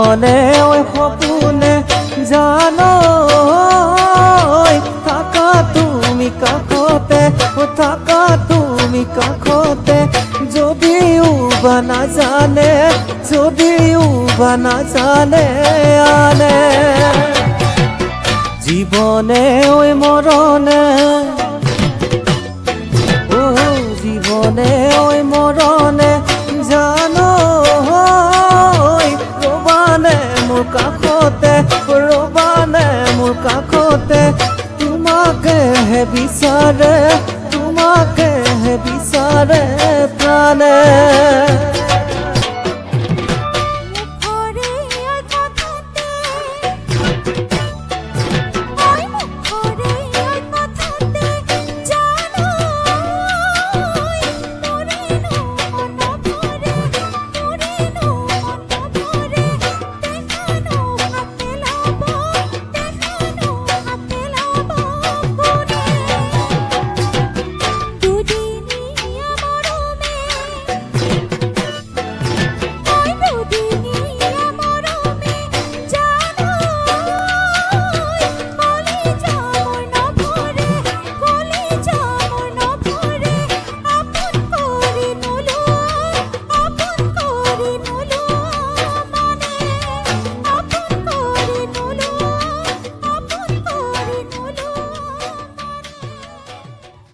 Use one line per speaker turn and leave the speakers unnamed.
জীৱনে ওই সপোনে জানো থাকা তুমি কাষতে থাকা তুমি কাষতে যদিও বা নাজানে যদিও বা নাজানে আনে জীবনে ওই মরণে ও জীবনে ওই মরণে জানো রবানে মোর কাষ